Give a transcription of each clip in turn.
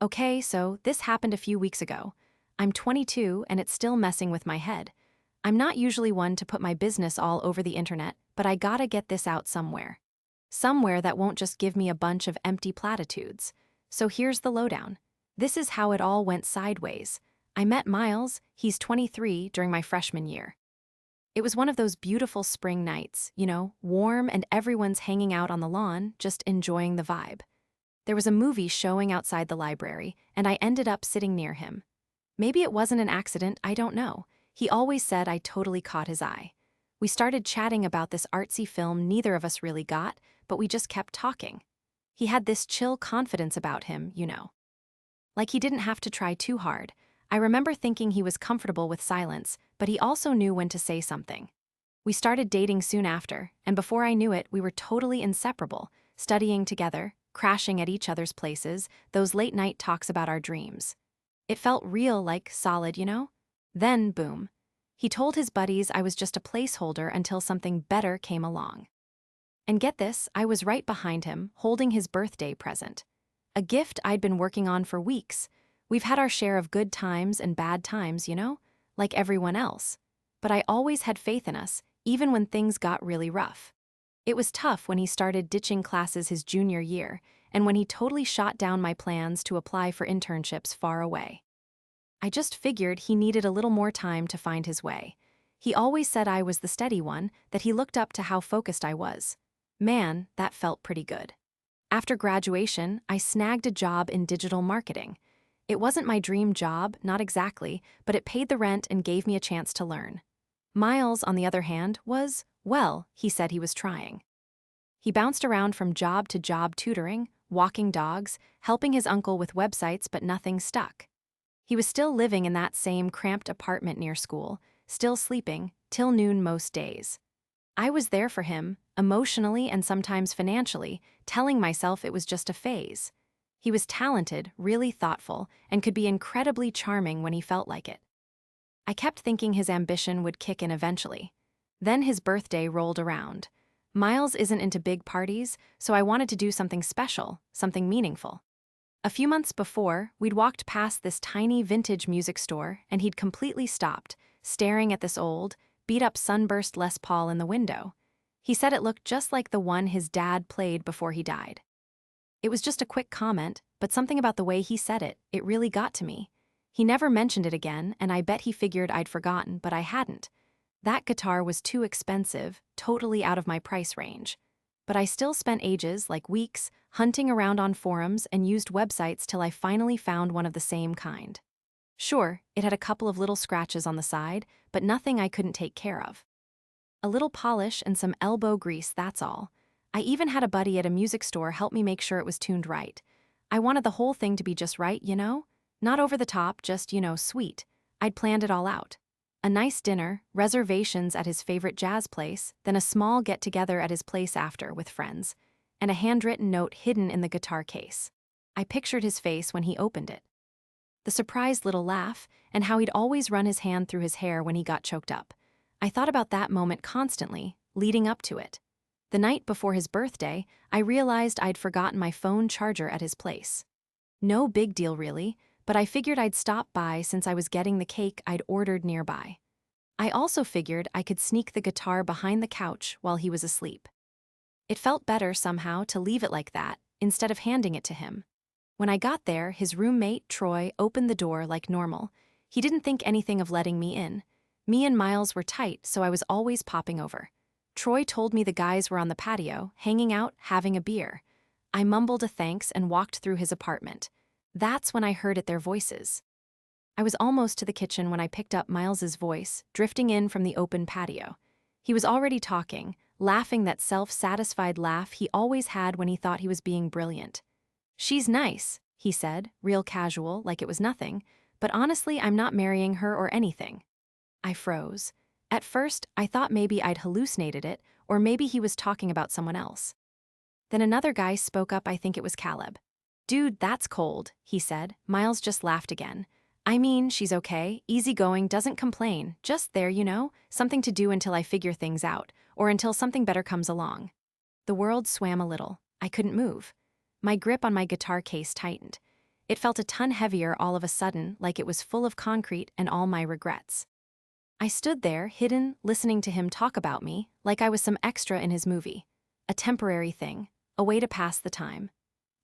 Okay, so this happened a few weeks ago. I'm 22 and it's still messing with my head. I'm not usually one to put my business all over the internet, but I gotta get this out somewhere. Somewhere that won't just give me a bunch of empty platitudes. So here's the lowdown. This is how it all went sideways. I met Miles, he's 23, during my freshman year. It was one of those beautiful spring nights, warm and everyone's hanging out on the lawn, just enjoying the vibe. There was a movie showing outside the library, and I ended up sitting near him. Maybe it wasn't an accident, I don't know. He always said I totally caught his eye. We started chatting about this artsy film neither of us really got, but we just kept talking. He had this chill confidence about him. Like he didn't have to try too hard. I remember thinking he was comfortable with silence, but he also knew when to say something. We started dating soon after, and before I knew it, we were totally inseparable, studying together, crashing at each other's places, those late-night talks about our dreams. It felt real, like solid. Then, boom. He told his buddies I was just a placeholder until something better came along. And get this, I was right behind him, holding his birthday present. A gift I'd been working on for weeks. We've had our share of good times and bad times, like everyone else. But I always had faith in us, even when things got really rough. It was tough when he started ditching classes his junior year, and when he totally shot down my plans to apply for internships far away. I just figured he needed a little more time to find his way. He always said I was the steady one, that he looked up to how focused I was. Man, that felt pretty good. After graduation, I snagged a job in digital marketing. It wasn't my dream job, not exactly, but it paid the rent and gave me a chance to learn. Miles, on the other hand, he said he was trying. He bounced around from job to job tutoring, walking dogs, helping his uncle with websites, but nothing stuck. He was still living in that same cramped apartment near school, still sleeping, till noon most days. I was there for him, emotionally and sometimes financially, telling myself it was just a phase. He was talented, really thoughtful, and could be incredibly charming when he felt like it. I kept thinking his ambition would kick in eventually. Then his birthday rolled around. Miles isn't into big parties, so I wanted to do something special, something meaningful. A few months before, we'd walked past this tiny vintage music store, and he'd completely stopped, staring at this old, beat-up sunburst Les Paul in the window. He said it looked just like the one his dad played before he died. It was just a quick comment, but something about the way he said it really got to me. He never mentioned it again, and I bet he figured I'd forgotten, but I hadn't. That guitar was too expensive, totally out of my price range. But I still spent ages, like weeks, hunting around on forums and used websites till I finally found one of the same kind. Sure, it had a couple of little scratches on the side, but nothing I couldn't take care of. A little polish and some elbow grease, that's all. I even had a buddy at a music store help me make sure it was tuned right. I wanted the whole thing to be just right. Not over the top, just sweet. I'd planned it all out. A nice dinner, reservations at his favorite jazz place, then a small get-together at his place after with friends, and a handwritten note hidden in the guitar case. I pictured his face when he opened it. The surprised little laugh, and how he'd always run his hand through his hair when he got choked up. I thought about that moment constantly, leading up to it. The night before his birthday, I realized I'd forgotten my phone charger at his place. No big deal really, but I figured I'd stop by since I was getting the cake I'd ordered nearby. I also figured I could sneak the guitar behind the couch while he was asleep. It felt better somehow to leave it like that, instead of handing it to him. When I got there, his roommate, Troy, opened the door like normal. He didn't think anything of letting me in. Me and Miles were tight, so I was always popping over. Troy told me the guys were on the patio, hanging out, having a beer. I mumbled a thanks and walked through his apartment. That's when I heard their voices. I was almost to the kitchen when I picked up Miles's voice, drifting in from the open patio. He was already talking, laughing that self-satisfied laugh he always had when he thought he was being brilliant. "She's nice," he said, real casual, like it was nothing, "but honestly, I'm not marrying her or anything." I froze. At first, I thought maybe I'd hallucinated it, or maybe he was talking about someone else. Then another guy spoke up, I think it was Caleb. "Dude, that's cold," he said. Miles just laughed again. "I mean, she's okay, easygoing, doesn't complain, just there, something to do until I figure things out, or until something better comes along." The world swam a little. I couldn't move. My grip on my guitar case tightened. It felt a ton heavier all of a sudden, like it was full of concrete and all my regrets. I stood there, hidden, listening to him talk about me, like I was some extra in his movie. A temporary thing, a way to pass the time.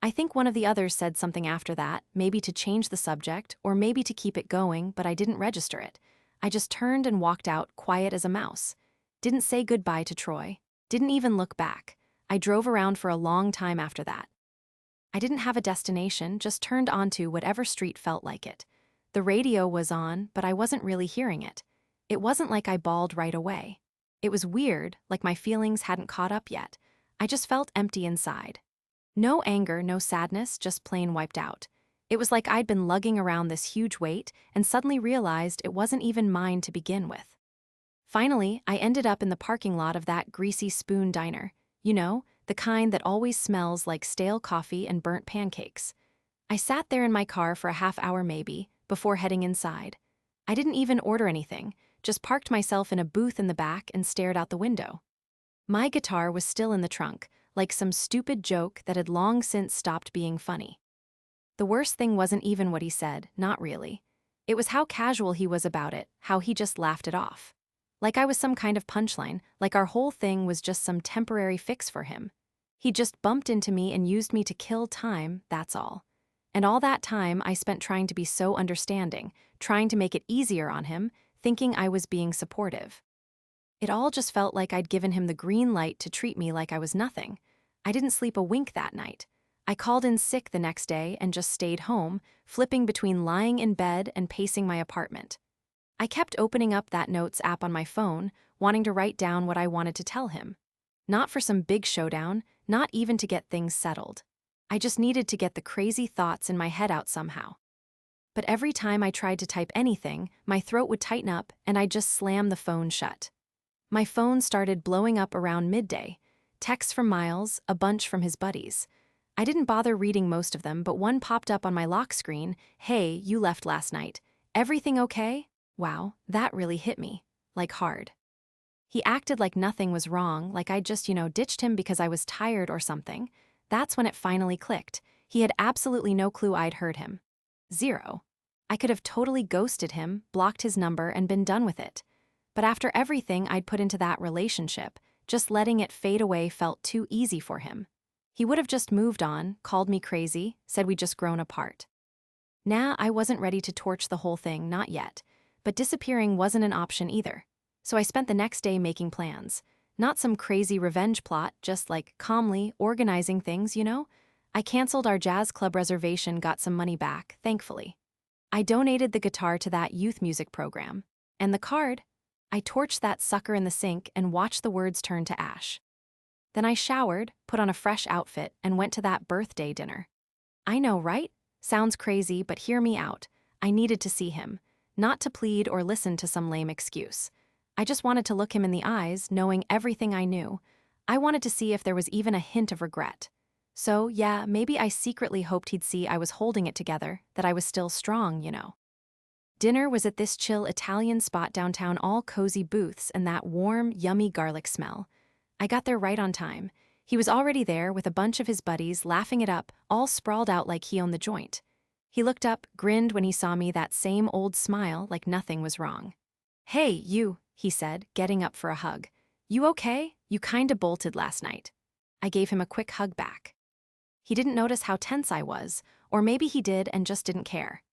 I think one of the others said something after that, maybe to change the subject, or maybe to keep it going, but I didn't register it. I just turned and walked out, quiet as a mouse. Didn't say goodbye to Troy. Didn't even look back. I drove around for a long time after that. I didn't have a destination, just turned onto whatever street felt like it. The radio was on, but I wasn't really hearing it. It wasn't like I bawled right away. It was weird, like my feelings hadn't caught up yet. I just felt empty inside. No anger, no sadness, just plain wiped out. It was like I'd been lugging around this huge weight and suddenly realized it wasn't even mine to begin with. Finally, I ended up in the parking lot of that greasy spoon diner. You know, the kind that always smells like stale coffee and burnt pancakes. I sat there in my car for a half hour maybe, before heading inside. I didn't even order anything, just parked myself in a booth in the back and stared out the window. My guitar was still in the trunk, like some stupid joke that had long since stopped being funny. The worst thing wasn't even what he said, not really. It was how casual he was about it, how he just laughed it off. Like I was some kind of punchline, like our whole thing was just some temporary fix for him. He just bumped into me and used me to kill time, that's all. And all that time I spent trying to be so understanding, trying to make it easier on him, thinking I was being supportive. It all just felt like I'd given him the green light to treat me like I was nothing. I didn't sleep a wink that night. I called in sick the next day and just stayed home, flipping between lying in bed and pacing my apartment. I kept opening up that notes app on my phone, wanting to write down what I wanted to tell him. Not for some big showdown, not even to get things settled. I just needed to get the crazy thoughts in my head out somehow. But every time I tried to type anything, my throat would tighten up and I'd just slam the phone shut. My phone started blowing up around midday. Texts from Miles, a bunch from his buddies. I didn't bother reading most of them, but one popped up on my lock screen. Hey, you left last night. Everything okay? Wow, that really hit me. Like hard. He acted like nothing was wrong, like I'd just, ditched him because I was tired or something. That's when it finally clicked. He had absolutely no clue I'd heard him. Zero. I could have totally ghosted him, blocked his number, and been done with it. But after everything I'd put into that relationship, just letting it fade away felt too easy for him. He would have just moved on, called me crazy, said we'd just grown apart. Nah, I wasn't ready to torch the whole thing, not yet. But disappearing wasn't an option either. So I spent the next day making plans. Not some crazy revenge plot, just like calmly organizing things, I canceled our jazz club reservation, got some money back, thankfully. I donated the guitar to that youth music program. And the card? I torched that sucker in the sink and watched the words turn to ash. Then I showered, put on a fresh outfit, and went to that birthday dinner. I know, right? Sounds crazy, but hear me out. I needed to see him. Not to plead or listen to some lame excuse. I just wanted to look him in the eyes, knowing everything I knew. I wanted to see if there was even a hint of regret. So, yeah, maybe I secretly hoped he'd see I was holding it together, that I was still strong. Dinner was at this chill Italian spot downtown, all cozy booths and that warm, yummy garlic smell. I got there right on time. He was already there with a bunch of his buddies, laughing it up, all sprawled out like he owned the joint. He looked up, grinned when he saw me, that same old smile, like nothing was wrong. Hey, you, he said, getting up for a hug. You okay? You kinda bolted last night. I gave him a quick hug back. He didn't notice how tense I was, or maybe he did and just didn't care.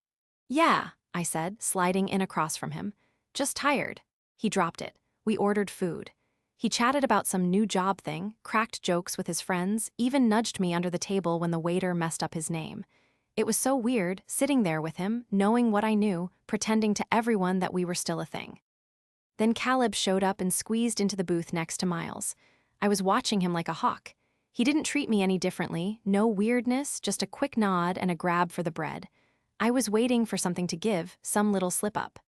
Yeah, I said, sliding in across from him. Just tired. He dropped it. We ordered food. He chatted about some new job thing, cracked jokes with his friends, even nudged me under the table when the waiter messed up his name. It was so weird, sitting there with him, knowing what I knew, pretending to everyone that we were still a thing. Then Caleb showed up and squeezed into the booth next to Miles. I was watching him like a hawk. He didn't treat me any differently, no weirdness, just a quick nod and a grab for the bread. I was waiting for something to give, some little slip-up.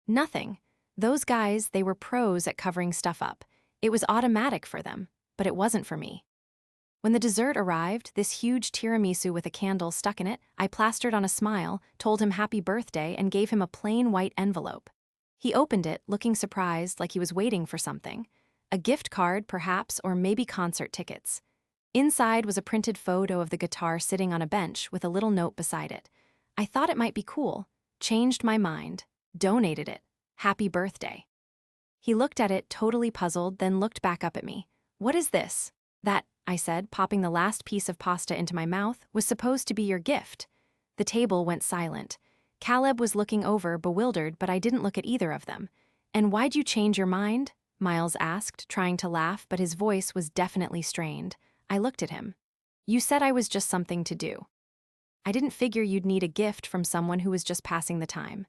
Nothing. Those guys, they were pros at covering stuff up. It was automatic for them, but it wasn't for me. When the dessert arrived, this huge tiramisu with a candle stuck in it, I plastered on a smile, told him happy birthday, and gave him a plain white envelope. He opened it, looking surprised, like he was waiting for something. A gift card, perhaps, or maybe concert tickets. Inside was a printed photo of the guitar sitting on a bench with a little note beside it. I thought it might be cool. Changed my mind. Donated it. Happy birthday. He looked at it, totally puzzled, then looked back up at me. What is this? That, I said, popping the last piece of pasta into my mouth, was supposed to be your gift. The table went silent. Caleb was looking over, bewildered, but I didn't look at either of them. And why'd you change your mind? Miles asked, trying to laugh, but his voice was definitely strained. I looked at him. You said I was just something to do. I didn't figure you'd need a gift from someone who was just passing the time.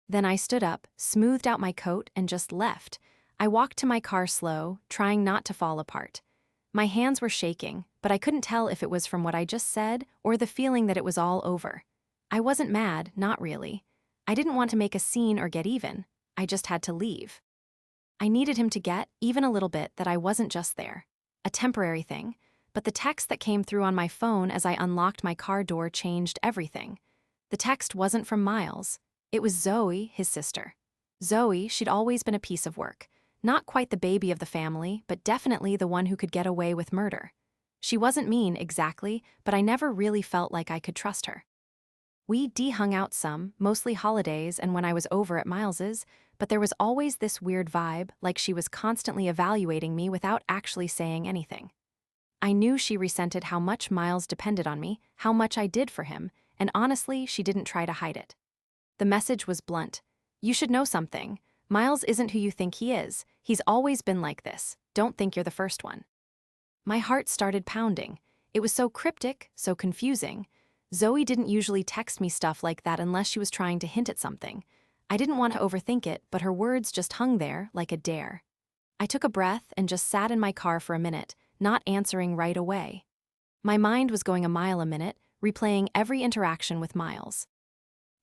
Then I stood up, smoothed out my coat, and just left. I walked to my car slow, trying not to fall apart. My hands were shaking, but I couldn't tell if it was from what I just said or the feeling that it was all over. I wasn't mad, not really. I didn't want to make a scene or get even. I just had to leave. I needed him to get, even a little bit, that I wasn't just there. A temporary thing. But the text that came through on my phone as I unlocked my car door changed everything. The text wasn't from Miles. It was Zoe, his sister. Zoe, she'd always been a piece of work. Not quite the baby of the family, but definitely the one who could get away with murder. She wasn't mean, exactly, but I never really felt like I could trust her. We hung out some, mostly holidays and when I was over at Miles's, but there was always this weird vibe, like she was constantly evaluating me without actually saying anything. I knew she resented how much Miles depended on me, how much I did for him, and honestly, she didn't try to hide it. The message was blunt. You should know something. Miles isn't who you think he is. He's always been like this. Don't think you're the first one. My heart started pounding. It was so cryptic, so confusing. Zoe didn't usually text me stuff like that unless she was trying to hint at something. I didn't want to overthink it, but her words just hung there like a dare. I took a breath and just sat in my car for a minute, not answering right away. My mind was going a mile a minute, replaying every interaction with Miles.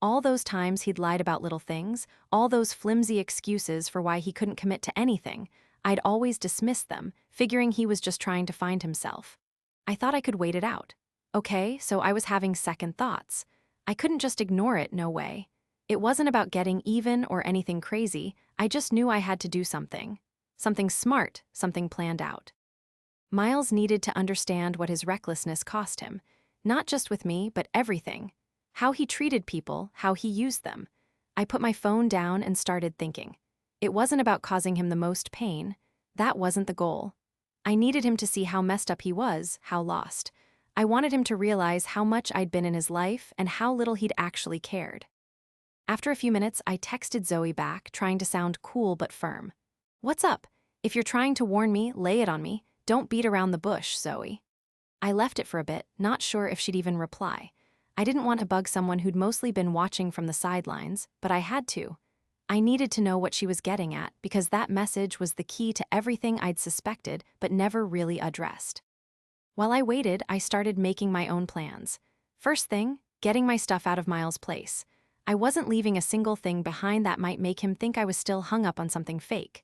All those times he'd lied about little things, all those flimsy excuses for why he couldn't commit to anything, I'd always dismissed them, figuring he was just trying to find himself. I thought I could wait it out. Okay, so I was having second thoughts. I couldn't just ignore it, no way. It wasn't about getting even or anything crazy, I just knew I had to do something. Something smart, something planned out. Miles needed to understand what his recklessness cost him, not just with me, but everything. How he treated people, how he used them. I put my phone down and started thinking. It wasn't about causing him the most pain. That wasn't the goal. I needed him to see how messed up he was, how lost. I wanted him to realize how much I'd been in his life and how little he'd actually cared. After a few minutes, I texted Zoe back, trying to sound cool but firm. What's up? If you're trying to warn me, lay it on me. Don't beat around the bush, Zoe. I left it for a bit, not sure if she'd even reply. I didn't want to bug someone who'd mostly been watching from the sidelines, but I had to. I needed to know what she was getting at because that message was the key to everything I'd suspected but never really addressed. While I waited, I started making my own plans. First thing, getting my stuff out of Miles' place. I wasn't leaving a single thing behind that might make him think I was still hung up on something fake.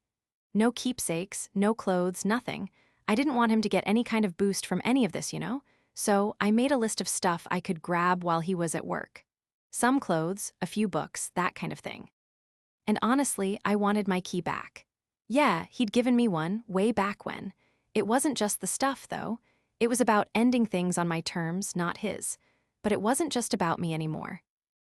No keepsakes, no clothes, nothing. I didn't want him to get any kind of boost from any of this, So I made a list of stuff I could grab while he was at work. Some clothes, a few books, that kind of thing. And honestly, I wanted my key back. Yeah, he'd given me one, way back when. It wasn't just the stuff, though. It was about ending things on my terms, not his. But it wasn't just about me anymore.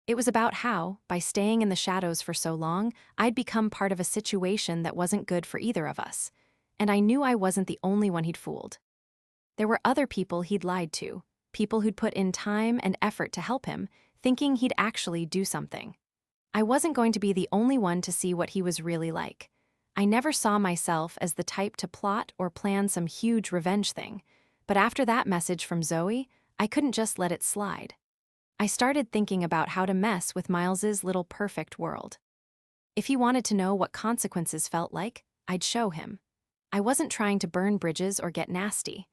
It was about how, by staying in the shadows for so long, I'd become part of a situation that wasn't good for either of us. And I knew I wasn't the only one he'd fooled. There were other people he'd lied to, people who'd put in time and effort to help him, thinking he'd actually do something. I wasn't going to be the only one to see what he was really like. I never saw myself as the type to plot or plan some huge revenge thing, but after that message from Zoe, I couldn't just let it slide. I started thinking about how to mess with Miles's little perfect world. If he wanted to know what consequences felt like, I'd show him. I wasn't trying to burn bridges or get nasty.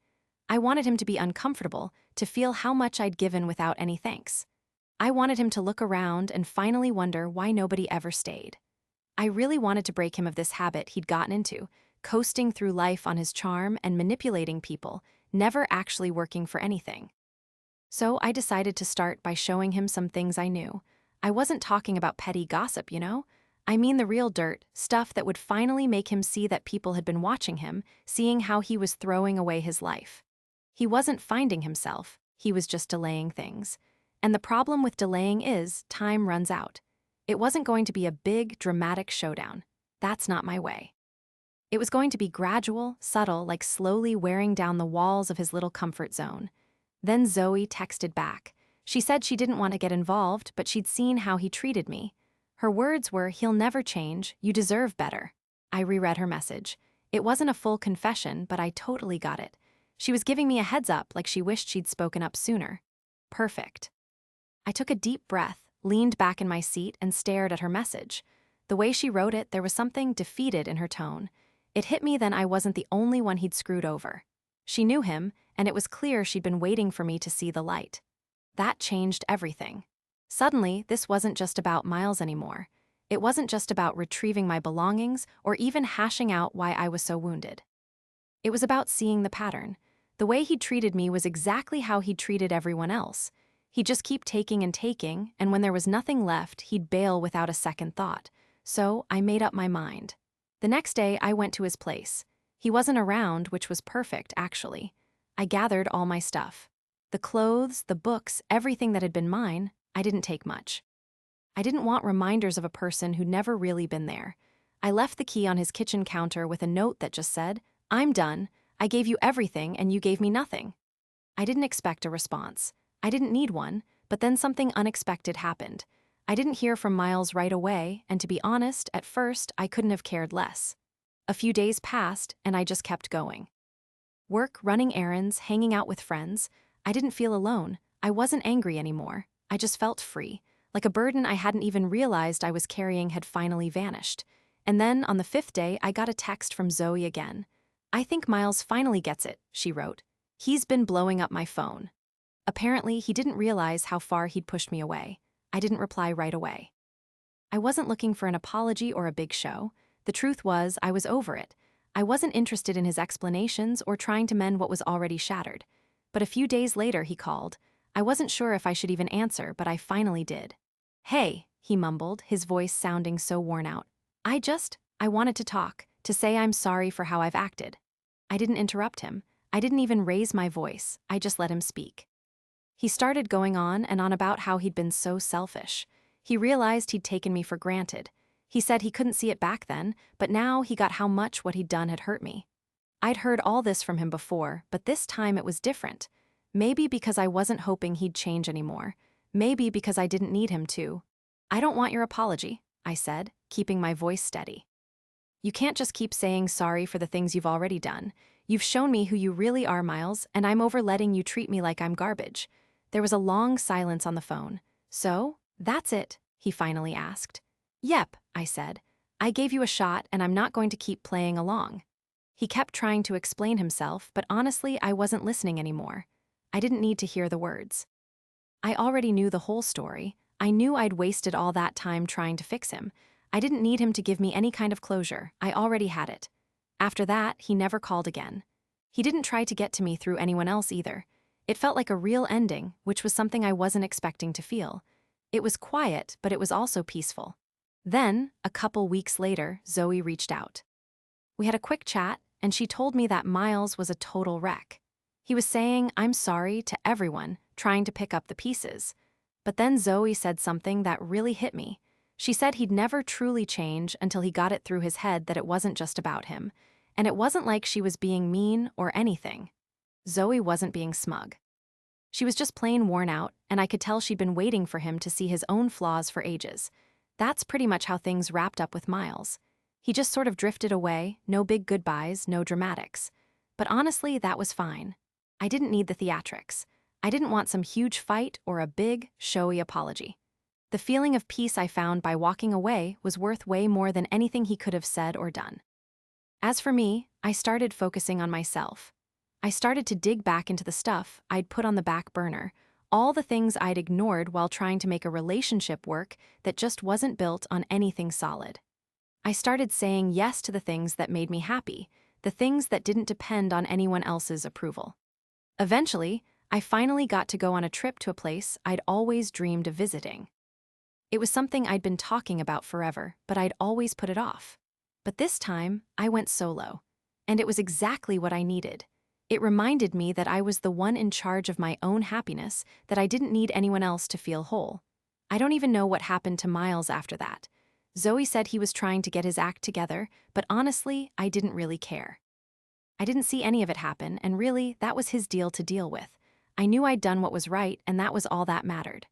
I wanted him to be uncomfortable, to feel how much I'd given without any thanks. I wanted him to look around and finally wonder why nobody ever stayed. I really wanted to break him of this habit he'd gotten into, coasting through life on his charm and manipulating people, never actually working for anything. So I decided to start by showing him some things I knew. I wasn't talking about petty gossip, I mean the real dirt, stuff that would finally make him see that people had been watching him, seeing how he was throwing away his life. He wasn't finding himself, he was just delaying things. And the problem with delaying is time runs out. It wasn't going to be a big, dramatic showdown. That's not my way. It was going to be gradual, subtle, like slowly wearing down the walls of his little comfort zone. Then Zoe texted back. She said she didn't want to get involved, but she'd seen how he treated me. Her words were, "He'll never change, you deserve better." I reread her message. It wasn't a full confession, but I totally got it. She was giving me a heads up like she wished she'd spoken up sooner. Perfect. I took a deep breath, leaned back in my seat, and stared at her message. The way she wrote it, there was something defeated in her tone. It hit me then I wasn't the only one he'd screwed over. She knew him, and it was clear she'd been waiting for me to see the light. That changed everything. Suddenly, this wasn't just about Miles anymore. It wasn't just about retrieving my belongings or even hashing out why I was so wounded. It was about seeing the pattern. The way he'd treated me was exactly how he'd treated everyone else. He'd just keep taking, and when there was nothing left, he'd bail without a second thought. So I made up my mind. The next day, I went to his place. He wasn't around, which was perfect, actually. I gathered all my stuff. The clothes, the books, everything that had been mine. I didn't take much. I didn't want reminders of a person who'd never really been there. I left the key on his kitchen counter with a note that just said, "I'm done. I gave you everything and you gave me nothing." I didn't expect a response. I didn't need one, but then something unexpected happened. I didn't hear from Miles right away, and to be honest, at first, I couldn't have cared less. A few days passed, and I just kept going. Work, running errands, hanging out with friends. I didn't feel alone. I wasn't angry anymore. I just felt free, like a burden I hadn't even realized I was carrying had finally vanished. And then, on the 5th day, I got a text from Zoe again. "I think Miles finally gets it," she wrote. "He's been blowing up my phone." Apparently, he didn't realize how far he'd pushed me away. I didn't reply right away. I wasn't looking for an apology or a big show. The truth was, I was over it. I wasn't interested in his explanations or trying to mend what was already shattered. But a few days later, he called. I wasn't sure if I should even answer, but I finally did. "Hey," he mumbled, his voice sounding so worn out. I wanted to talk, to say I'm sorry for how I've acted." I didn't interrupt him. I didn't even raise my voice. I just let him speak. He started going on and on about how he'd been so selfish. He realized he'd taken me for granted. He said he couldn't see it back then, but now he got how much what he'd done had hurt me. I'd heard all this from him before, but this time it was different. Maybe because I wasn't hoping he'd change anymore. Maybe because I didn't need him to. "I don't want your apology," I said, keeping my voice steady. "You can't just keep saying sorry for the things you've already done. You've shown me who you really are, Miles, and I'm over letting you treat me like I'm garbage." There was a long silence on the phone. "So, that's it?" he finally asked. "Yep," I said. "I gave you a shot, and I'm not going to keep playing along." He kept trying to explain himself, but honestly, I wasn't listening anymore. I didn't need to hear the words. I already knew the whole story. I knew I'd wasted all that time trying to fix him. I didn't need him to give me any kind of closure. I already had it. After that, he never called again. He didn't try to get to me through anyone else either. It felt like a real ending, which was something I wasn't expecting to feel. It was quiet, but it was also peaceful. Then, a couple weeks later, Zoe reached out. We had a quick chat, and she told me that Miles was a total wreck. He was saying, "I'm sorry" to everyone, trying to pick up the pieces. But then Zoe said something that really hit me. She said he'd never truly change until he got it through his head that it wasn't just about him. And it wasn't like she was being mean or anything. Zoe wasn't being smug. She was just plain worn out, and I could tell she'd been waiting for him to see his own flaws for ages. That's pretty much how things wrapped up with Miles. He just sort of drifted away, no big goodbyes, no dramatics. But honestly, that was fine. I didn't need the theatrics. I didn't want some huge fight or a big, showy apology. The feeling of peace I found by walking away was worth way more than anything he could have said or done. As for me, I started focusing on myself. I started to dig back into the stuff I'd put on the back burner, all the things I'd ignored while trying to make a relationship work that just wasn't built on anything solid. I started saying yes to the things that made me happy, the things that didn't depend on anyone else's approval. Eventually, I finally got to go on a trip to a place I'd always dreamed of visiting. It was something I'd been talking about forever, but I'd always put it off. But this time, I went solo. And it was exactly what I needed. It reminded me that I was the one in charge of my own happiness, that I didn't need anyone else to feel whole. I don't even know what happened to Miles after that. Zoe said he was trying to get his act together, but honestly, I didn't really care. I didn't see any of it happen, and really, that was his deal to deal with. I knew I'd done what was right, and that was all that mattered.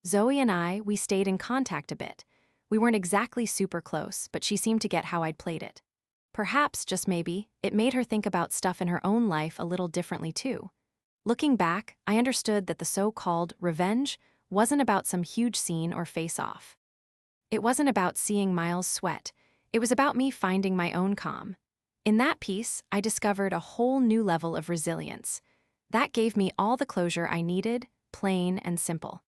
Zoe and we stayed in contact a bit. We weren't exactly super close, but she seemed to get how I'd played it. Perhaps, just maybe, it made her think about stuff in her own life a little differently too. Looking back, I understood that the so-called revenge wasn't about some huge scene or face-off. It wasn't about seeing Miles sweat. It was about me finding my own calm. In that piece, I discovered a whole new level of resilience. That gave me all the closure I needed, plain and simple.